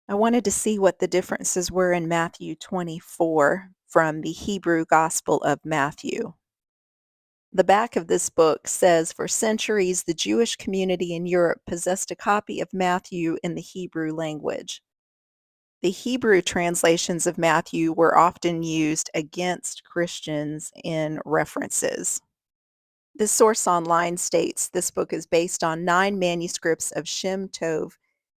I wanted to see what the differences were in Matthew 24 from the Hebrew Gospel of Matthew. The back of this book says for centuries, the Jewish community in Europe possessed a copy of Matthew in the Hebrew language. The Hebrew translations of Matthew were often used against Christians in references. The source online states this book is based on 9 manuscripts of Shem Tov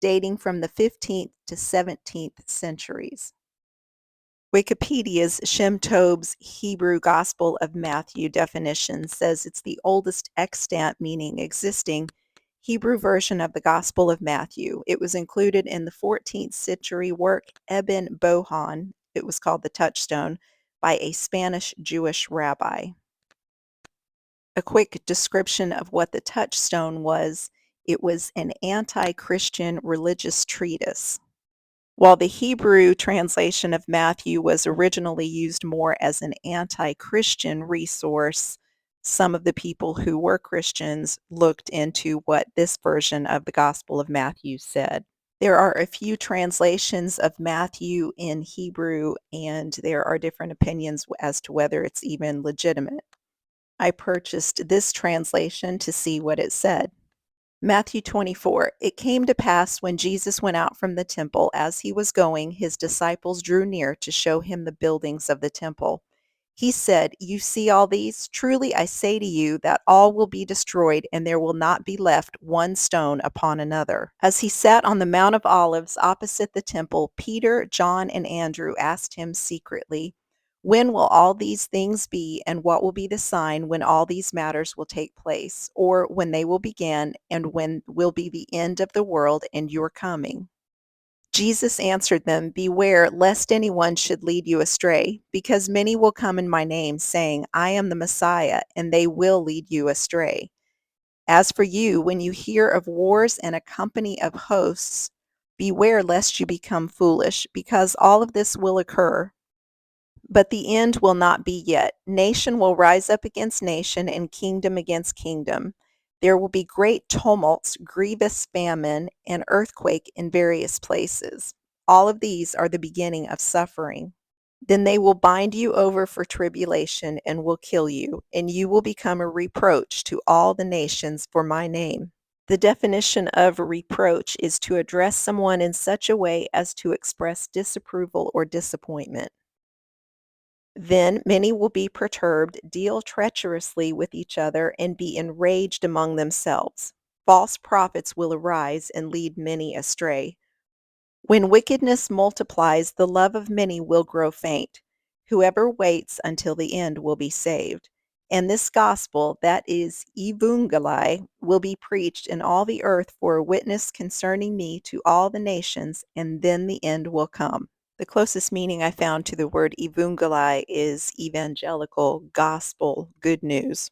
dating from the 15th to 17th centuries. Wikipedia's Shem Tov's Hebrew Gospel of Matthew definition says it's the oldest extant, meaning existing, Hebrew version of the Gospel of Matthew. It was included in the 14th century work Ibn Bohan, it was called the Touchstone, by a Spanish Jewish rabbi. A quick description of what the Touchstone was: it was an anti-Christian religious treatise. While the Hebrew translation of Matthew was originally used more as an anti-Christian resource, some of the people who were Christians looked into what this version of the Gospel of Matthew said. There are a few translations of Matthew in Hebrew, and there are different opinions as to whether it's even legitimate. I purchased this translation to see what it said. Matthew 24. It came to pass when Jesus went out from the temple, as he was going, his disciples drew near to show him the buildings of the temple. He said, "You see all these? Truly I say to you that all will be destroyed, and there will not be left one stone upon another." As he sat on the Mount of Olives opposite the temple, Peter, John, and Andrew asked him secretly, "When will all these things be, and what will be the sign when all these matters will take place, or when they will begin, and when will be the end of the world and your coming?" Jesus answered them, "Beware lest anyone should lead you astray, because many will come in my name, saying, 'I am the Messiah,' and they will lead you astray. As for you, when you hear of wars and a company of hosts, beware lest you become foolish, because all of this will occur, but the end will not be yet. Nation will rise up against nation, and kingdom against kingdom. There will be great tumults, grievous famine, and earthquake in various places. All of these are the beginning of suffering. Then they will bind you over for tribulation and will kill you, and you will become a reproach to all the nations for my name. The definition of reproach is to address someone in such a way as to express disapproval or disappointment. Then many will be perturbed, deal treacherously with each other, and be enraged among themselves. False prophets will arise and lead many astray. When wickedness multiplies, the love of many will grow faint. Whoever waits until the end will be saved. And this gospel, that is Evangeli, will be preached in all the earth for a witness concerning me to all the nations, and then the end will come. The closest meaning I found to the word Evangeli is evangelical, gospel, good news.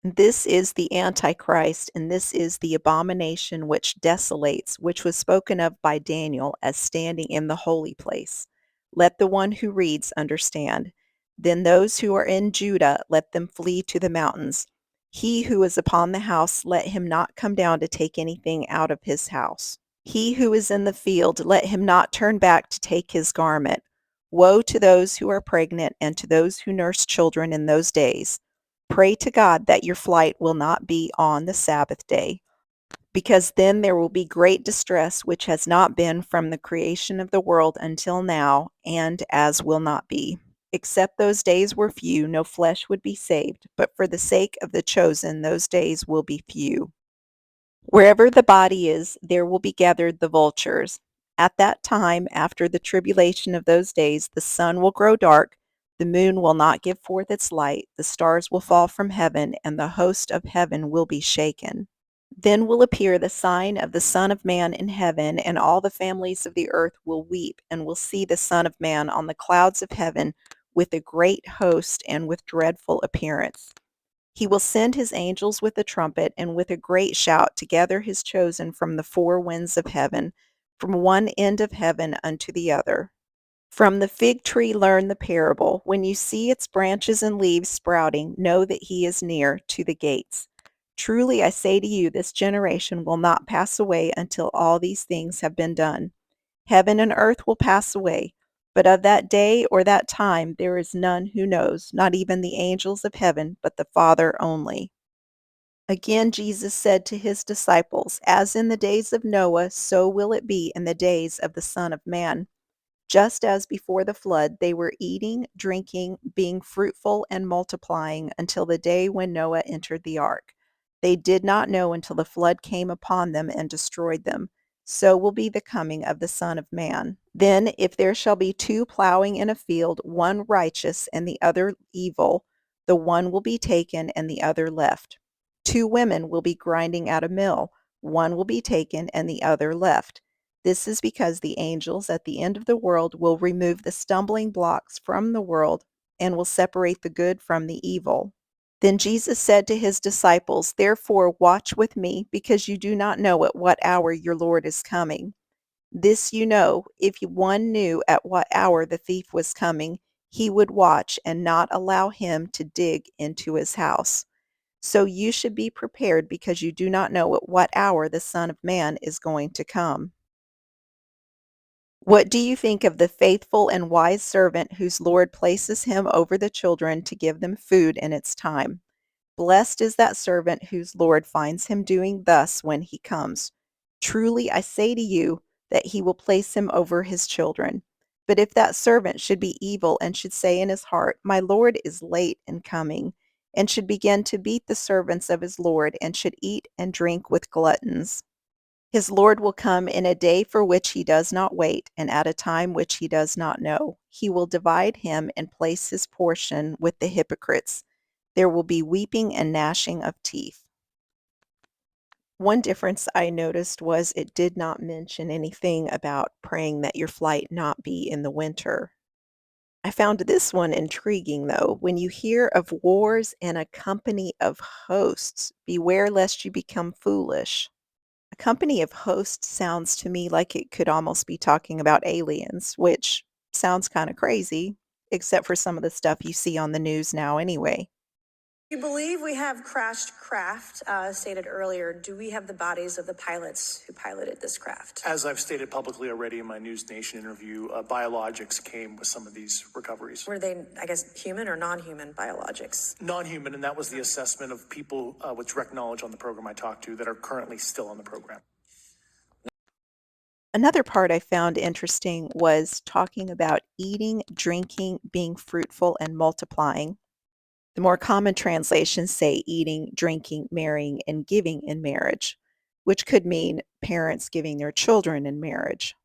This is the Antichrist, and this is the abomination which desolates, which was spoken of by Daniel as standing in the holy place. Let the one who reads understand. Then those who are in Judah, let them flee to the mountains. He who is upon the house, let him not come down to take anything out of his house. He who is in the field, let him not turn back to take his garment. Woe to those who are pregnant and to those who nurse children in those days. Pray to God that your flight will not be on the Sabbath day, because then there will be great distress which has not been from the creation of the world until now, and as will not be. Except those days were few, no flesh would be saved, but for the sake of the chosen, those days will be few. Wherever the body is, there will be gathered the vultures. At that time, after the tribulation of those days, the sun will grow dark, the moon will not give forth its light, the stars will fall from heaven, and the host of heaven will be shaken. Then will appear the sign of the Son of Man in heaven, and all the families of the earth will weep and will see the Son of Man on the clouds of heaven with a great host and with dreadful appearance. He will send his angels with a trumpet and with a great shout to gather his chosen from the four winds of heaven, from one end of heaven unto the other. From the fig tree learn the parable. When you see its branches and leaves sprouting, know that he is near to the gates. Truly I say to you, this generation will not pass away until all these things have been done. Heaven and earth will pass away, but of that day or that time there is none who knows, not even the angels of heaven, but the Father only. Again, Jesus said to his disciples, "As in the days of Noah, so will it be in the days of the Son of Man. Just as before the flood, they were eating, drinking, being fruitful, and multiplying until the day when Noah entered the ark. They did not know until the flood came upon them and destroyed them. So will be the coming of the Son of Man. Then, if there shall be two plowing in a field, one righteous and the other evil, the one will be taken and the other left. Two women will be grinding at a mill, one will be taken and the other left. This is because the angels at the end of the world will remove the stumbling blocks from the world and will separate the good from the evil." Then Jesus said to his disciples, "Therefore watch with me, because you do not know at what hour your Lord is coming. This you know, if one knew at what hour the thief was coming, he would watch and not allow him to dig into his house. So you should be prepared, because you do not know at what hour the Son of Man is going to come." What do you think of the faithful and wise servant whose Lord places him over the children to give them food in its time? Blessed is that servant whose Lord finds him doing thus when he comes. Truly I say to you that he will place him over his children. But if that servant should be evil and should say in his heart, "My Lord is late in coming," and should begin to beat the servants of his Lord, and should eat and drink with gluttons, his Lord will come in a day for which he does not wait, and at a time which he does not know. He will divide him and place his portion with the hypocrites. There will be weeping and gnashing of teeth. One difference I noticed was it did not mention anything about praying that your flight not be in the winter. I found this one intriguing, though. When you hear of wars and a company of hosts, beware lest you become foolish. A company of hosts sounds to me like it could almost be talking about aliens, which sounds kind of crazy, except for some of the stuff you see on the news now anyway. We believe we have crashed craft, stated earlier. Do we have the bodies of the pilots who piloted this craft? As I've stated publicly already in my News Nation interview, biologics came with some of these recoveries. Were they, I guess, human or non-human biologics? Non-human, and that was the assessment of people with direct knowledge on the program I talked to that are currently still on the program. Another part I found interesting was talking about eating, drinking, being fruitful, and multiplying. The more common translations say eating, drinking, marrying, and giving in marriage, which could mean parents giving their children in marriage.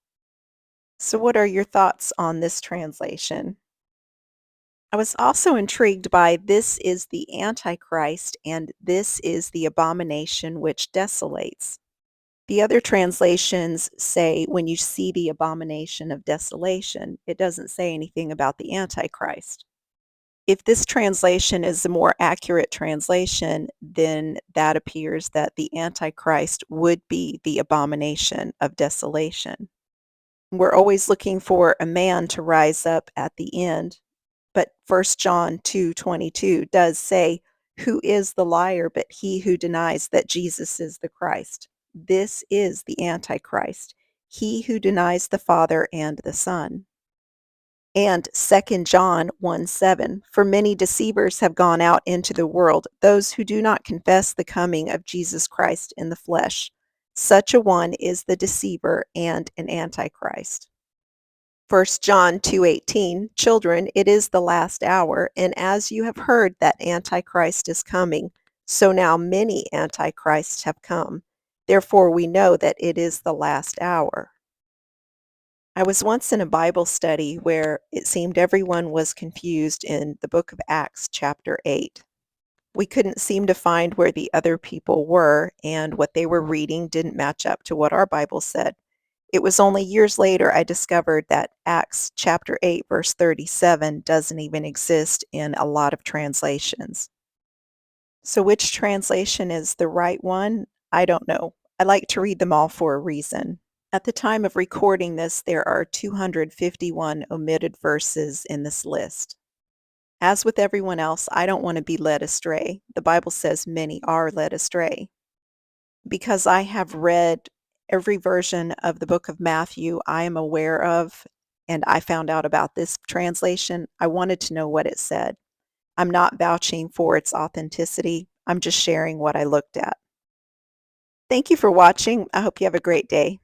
So, what are your thoughts on this translation? I was also intrigued by "This is the Antichrist" and "This is the abomination which desolates." The other translations say, "When you see the abomination of desolation." It doesn't say anything about the Antichrist. If this translation is a more accurate translation, then that appears that the Antichrist would be the abomination of desolation. We're always looking for a man to rise up at the end, but 1 John 2:22 does say, "Who is the liar but he who denies that Jesus is the Christ?" This is the Antichrist, he who denies the Father and the Son. And 2 John 1:7, "For many deceivers have gone out into the world, those who do not confess the coming of Jesus Christ in the flesh. Such a one is the deceiver and an antichrist." 1 John 2:18, "Children, it is the last hour, and as you have heard that Antichrist is coming, so now many antichrists have come. Therefore we know that it is the last hour." I was once in a Bible study where it seemed everyone was confused in the book of Acts, chapter 8. We couldn't seem to find where the other people were, and what they were reading didn't match up to what our Bible said. It was only years later I discovered that Acts chapter 8, verse 37 doesn't even exist in a lot of translations. So, which translation is the right one? I don't know. I like to read them all for a reason. At the time of recording this, there are 251 omitted verses in this list. As with everyone else, I don't want to be led astray. The Bible says many are led astray. Because I have read every version of the book of Matthew I am aware of, and I found out about this translation. I wanted to know what it said. I'm not vouching for its authenticity. I'm just sharing what I looked at. Thank you for watching. I hope you have a great day.